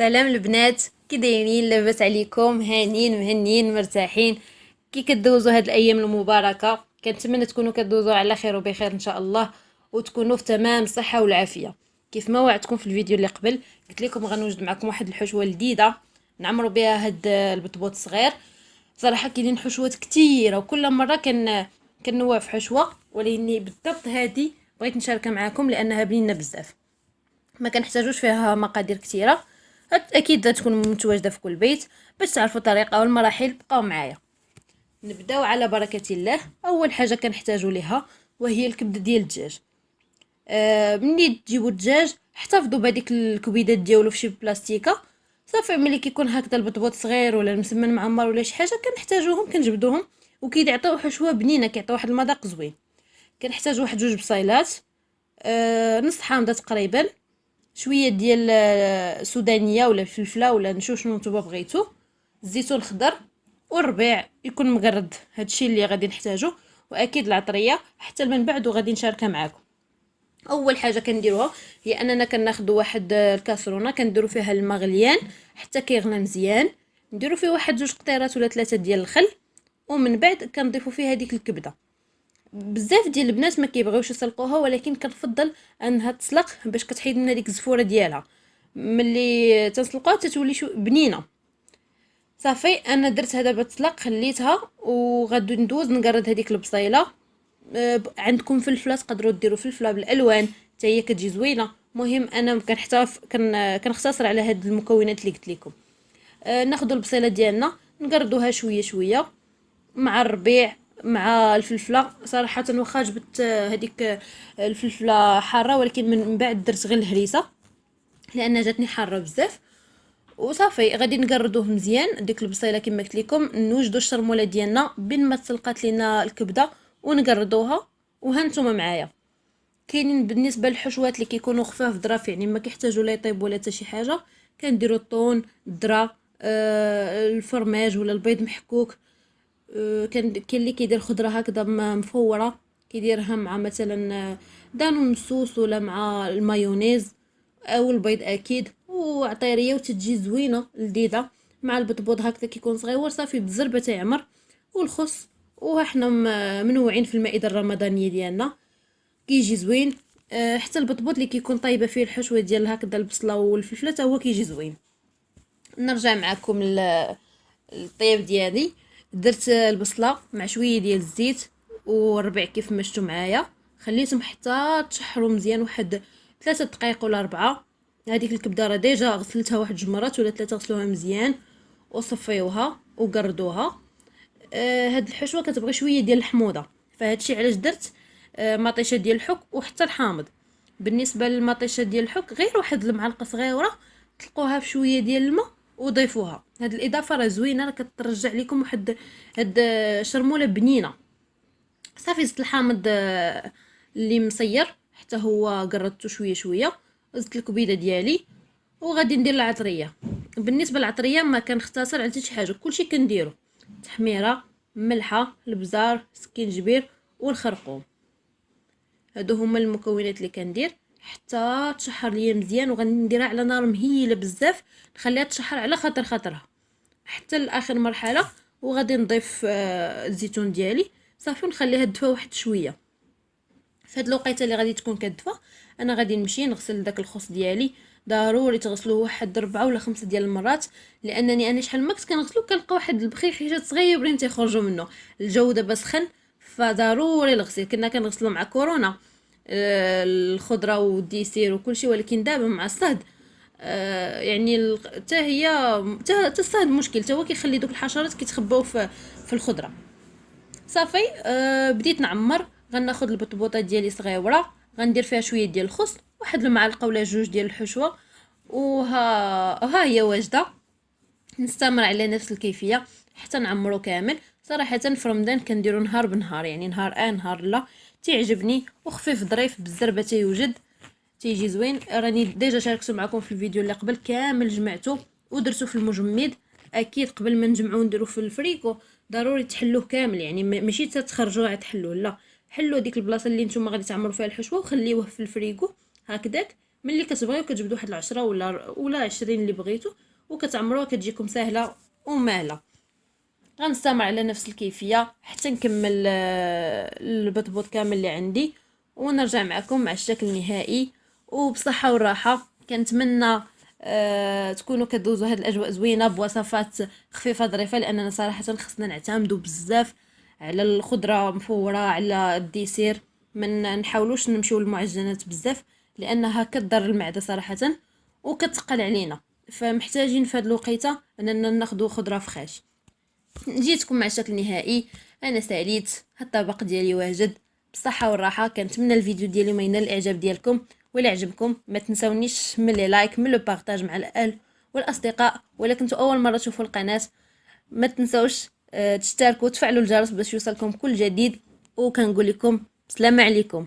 سلام البنات، كي دايرين؟ لاباس عليكم؟ هانين مهنيين مرتاحين؟ كي كدوزوا هاد الايام المباركه؟ كنتمنى تكونوا كدوزوا على خير وبخير ان شاء الله، وتكونوا في تمام الصحه والعافيه. كيف ما وعدتكم في الفيديو اللي قبل، قلت لكم غنوجد معكم واحد الحشوه جديده نعمروا بها هاد البطبوط الصغير. صراحه كاينين حشوات كتيره، وكل مره كنوع في حشوه، ولكن بالضبط هادي بغيت نشاركها معكم لانها بنينه بزاف. ما كنحتاجوش فيها مقادير كثيره، اكيد تكون متواجده في كل بيت. باش تعرفوا الطريقه والمراحل بقاو معايا. نبداو على بركه الله. اول حاجه كنحتاجوا ليها وهي الكبده ديال الدجاج. ملي تجيبوا الدجاج احتفظوا بهذيك الكبيدات ديالو في شي بلاستيكه. صافي ملي كيكون هكذا البطبوط صغير ولا المسمن معمر ولا شي حاجه كنحتاجوهم كنجبدوهم، وكيعطيو حشوه بنينه، كيعطيو واحد المذاق زوين. كنحتاج واحد جوج بصيلات، نص حامضه تقريبا، شويه ديال سودانيه ولا فلفله ولا نشوف شنو نتوما بغيتو، الزيتون الخضر والربيع يكون مقرد. هادشي اللي غادي نحتاجو، واكيد العطريه حتى من بعد وغادي نشاركها معكم. اول حاجه كنديروها هي اننا كناخذوا واحد الكاسرونه، كنديروا فيها الماء غليان حتى كيغلى مزيان، نديروا فيه واحد جوج قطيرات ولا ثلاثه ديال الخل، ومن بعد كنضيفوا فيها هذيك الكبده. بزاف ديال البنات ما كيبغيوش يسلقوها، ولكن كنفضل انها تسلق باش كتحيد لنا ديك الزفوره ديالها. ملي تنسلقوها تتولي شو بنينه. صافي انا درت هذا بتسلق، خليتها وغادي ندوز نقرد هذيك البصيله. عندكم فلفله تقدروا ديروا فلفله بالالوان حتى هي كتجي زوينه. المهم انا كنختصر على هاد المكونات اللي قلت لكم. ناخذ البصيله ديالنا نقردوها شويه شويه مع الربيع مع الفلفله. صراحه واخا جبت هذيك الفلفله حاره، ولكن من بعد درت غير الهريسه لان جاتني حاره بزاف. وصافي غادي نقردوه مزيان ديك البصيله كما قلت لكم. نوجدوا الشرموله ديالنا بين ما تسلقات لينا الكبده ونقردوها. وها نتوما معايا. كاينين بالنسبه للحشوات اللي كيكونوا خفاف ظراف، يعني ما كيحتاجوا لا يطيب ولا حتى شي حاجه. كنديروا الطون، الذره، الفرماج ولا البيض محكوك. كاين اللي كيدير خضره هكذا مفوره، كيديرها مع مثلا دانون الصوص ولا مع المايونيز او البيض اكيد، وعطيريه وتتجي زوينه لذيذه مع البطبوط هكذا كيكون صغيور. صافي بالزربه تيعمر والخس. وحنا منوعين في المائده الرمضانيه ديالنا، كيجي زوين. حتى البطبوط اللي كيكون طايبه فيه الحشوه ديال هكذا البصله والفلفله حتى هو كيجي زوين. نرجع معكم الطياب ديالي. درت البصله مع شويه ديال الزيت والربيع كيف ما شفتوا معايا، خليتهم حتى تشحروا مزيان واحد 3 دقائق ولا 4. هذيك الكبده راه ديجا غسلتها واحد جوج مرات ولا ثلاثه، غسلوها مزيان وصفيوها وقردوها. هاد الحشوه كتبغي شويه ديال الحموضه، فهادشي علاش درت مطيشه ديال الحك وحتى الحامض. بالنسبه للمطيشه ديال الحك غير واحد المعلقه صغيره تلقوها في شويه ديال الماء وضيفوها. هاد الاضافه راه زوينه، راه كترجع لكم واحد هاد شرموله بنينه. صافي زدت الحامض اللي مصير حتى هو قردته شويه شويه. زدت الكبيده ديالي وغادي ندير العطريه. بالنسبه للعطريه ما كنختصر على شي حاجه، كلشي كنديرو: تحميره، ملحه، البزار، سكينجبير والخرقوم. هادو هما المكونات اللي كندير حتى تشحر ليا مزيان، وغادي نديرها على نار مهيله بزاف، نخليها تشحر على خاطرها حتى لاخر مرحله. وغادي نضيف الزيتون ديالي. صافي نخليها تدفى واحد شويه. في هاد الوقيته اللي غادي تكون كتدفى انا غادي نمشي نغسل داك الخص ديالي. ضروري تغسلوه واحد 4 ولا 5 ديال المرات، لانني انا شحال ما كنت كنغسلو كنلقى واحد البخيخيشات صغيورين تيخرجوا منه. الجو دابا سخن فضروري الغسيل. كنا كنغسلو مع كورونا الخضره والديسير وكل شيء، ولكن دابا مع الصهد يعني حتى هي حتى الصهد مشكل، حتى هو كيخلي دوك الحشرات كيتخباو في الخضره. صافي بديت نعمر. غناخذ البطبوطه ديالي صغيره، غندير فيها شويه ديال الخس، واحد المعلقه ولا جوج ديال الحشوه، ها هي واجده. نستمر على نفس الكيفيه حتى نعمرو كامل. صراحه في رمضان كنديرو نهار بنهار، يعني نهار نهار لا، تعجبني وخفيف ظريف بالزربه تيوجد، تيجي زوين. راني ديجا شاركته معكم في الفيديو اللي قبل كامل، جمعته ودرته في المجمد. اكيد قبل ما نجمعو نديرو في الفريكو ضروري تحلوه كامل، يعني ماشي تخرجوه تحلوه، لا، حلوا ديك البلاصه اللي نتوما غادي تعمروا فيها الحشوه وخليوه في الفريكو هكذاك ملي كتبغيو كتجبدوا واحد 10 ولا 20 اللي بغيتو وكتعمروها، كتجيكم سهله وماهله. غنستمر على نفس الكيفيه حتى نكمل البطبوط كامل اللي عندي، ونرجع معكم مع الشكل النهائي وبصحه والراحه. كنتمنى تكونوا كدوزوا هاد الاجواء زوينه بوصفات خفيفه ظريفه، لاننا صراحه خصنا نعتمدوا بزاف على الخضره مفوره، على الديسير، من نحاولوش نمشيو للمعجنات بزاف لانها كضر المعده صراحه وكتقل علينا. فمحتاجين في هاد الوقيته اننا ناخذ خضره فخاش. جيتكم مع الشكل النهائي. انا ساليت الطبق ديالي واجد بصحه والراحه. كنتمنى الفيديو ديالي ما ينال الاعجاب ديالكم، ولا عجبكم ما تنساونيش من لي لايك، من لو بارطاج مع الاهل والاصدقاء. ولا كنتوا اول مره تشوفوا القناه ما تنساوش تشتركوا وتفعلوا الجرس باش يوصلكم كل جديد. وكنقول لكم السلام عليكم.